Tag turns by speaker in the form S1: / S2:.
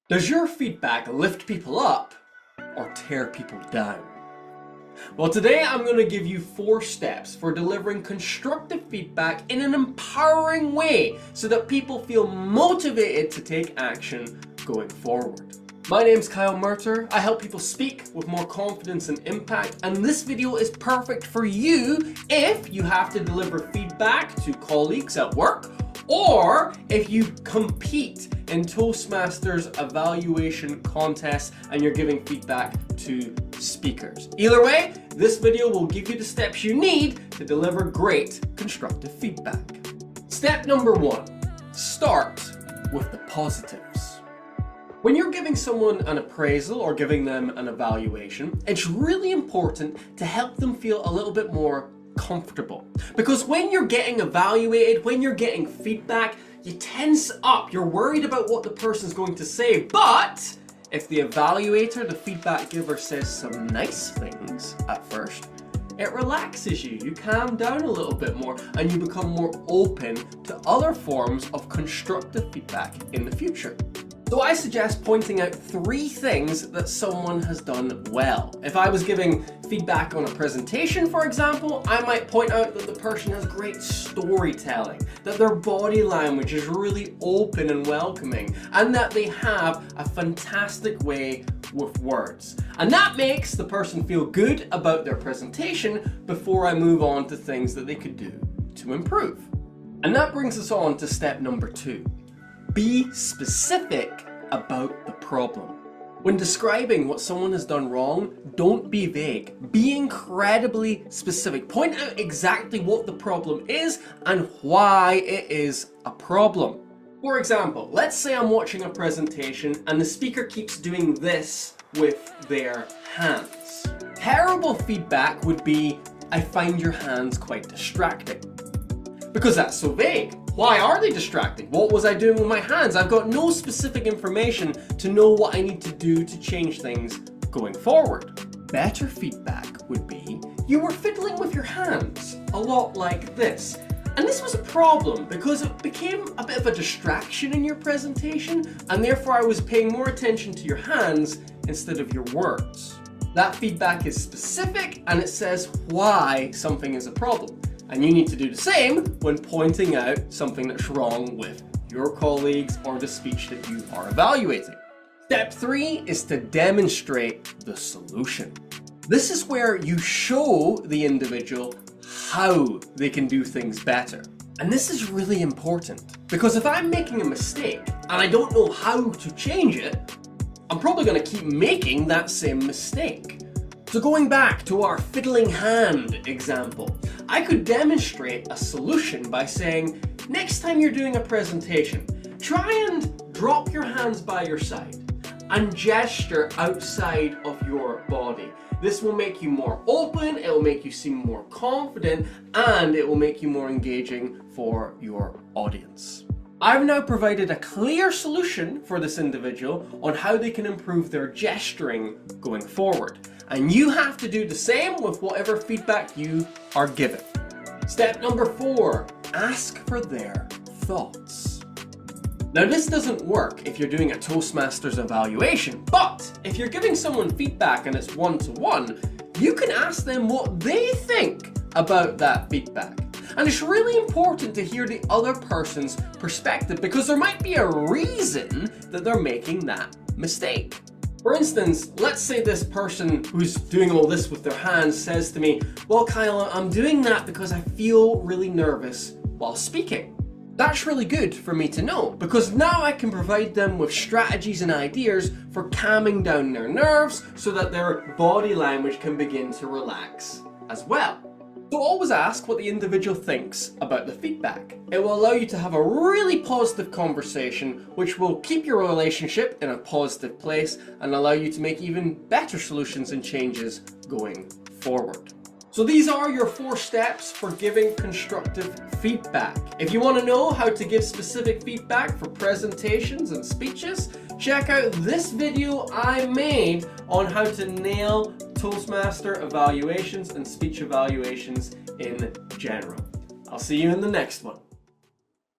S1: Does your feedback lift people up or tear people down? Well, today I'm going to give you 4 steps for delivering constructive feedback in an empowering way so that people feel motivated to take action going forward. My name's Kyle Murter. I help people speak with more confidence and impact, and this video is perfect for you if you have to deliver feedback to colleagues at work, or if you compete in Toastmasters evaluation contests and you're giving feedback to speakers. Either way, this video will give you the steps you need to deliver great constructive feedback. Step number 1, start with the positives. When you're giving someone an appraisal or giving them an evaluation, it's really important to help them feel a little bit more comfortable. Because when you're getting evaluated, when you're getting feedback, you tense up. You're worried about what the person's going to say. But if the evaluator, the feedback giver, says some nice things at first, it relaxes you. You calm down a little bit more and you become more open to other forms of constructive feedback in the future. So I suggest pointing out 3 things that someone has done well. If I was giving feedback on a presentation, for example, I might point out that the person has great storytelling, that their body language is really open and welcoming, and that they have a fantastic way with words. And that makes the person feel good about their presentation before I move on to things that they could do to improve. And that brings us on to step number 2. Be specific about the problem. When describing what someone has done wrong, don't be vague. Be incredibly specific. Point out exactly what the problem is and why it is a problem. For example, let's say I'm watching a presentation and the speaker keeps doing this with their hands. Terrible feedback would be, I find your hands quite distracting. Because that's so vague. Why are they distracting? What was I doing with my hands? I've got no specific information to know what I need to do to change things going forward. Better feedback would be, you were fiddling with your hands, a lot like this. And this was a problem because it became a bit of a distraction in your presentation, and therefore I was paying more attention to your hands instead of your words. That feedback is specific and it says why something is a problem. And you need to do the same when pointing out something that's wrong with your colleagues or the speech that you are evaluating. Step 3 is to demonstrate the solution. This is where you show the individual how they can do things better. And this is really important because if I'm making a mistake and I don't know how to change it, I'm probably going to keep making that same mistake. So going back to our fiddling hand example, I could demonstrate a solution by saying, next time you're doing a presentation, try and drop your hands by your side and gesture outside of your body. This will make you more open, it will make you seem more confident, and it will make you more engaging for your audience. I've now provided a clear solution for this individual on how they can improve their gesturing going forward. And you have to do the same with whatever feedback you are given. Step number 4, ask for their thoughts. Now this doesn't work if you're doing a Toastmasters evaluation, but if you're giving someone feedback and it's one-to-one, you can ask them what they think about that feedback. And it's really important to hear the other person's perspective because there might be a reason that they're making that mistake. For instance, let's say this person who's doing all this with their hands says to me, well, Kyle, I'm doing that because I feel really nervous while speaking. That's really good for me to know because now I can provide them with strategies and ideas for calming down their nerves so that their body language can begin to relax as well. So always ask what the individual thinks about the feedback. It will allow you to have a really positive conversation which will keep your relationship in a positive place and allow you to make even better solutions and changes going forward. So these are your 4 steps for giving constructive feedback. If you want to know how to give specific feedback for presentations and speeches, check out this video I made on how to nail Toastmaster evaluations and speech evaluations in general. I'll see you in the next one.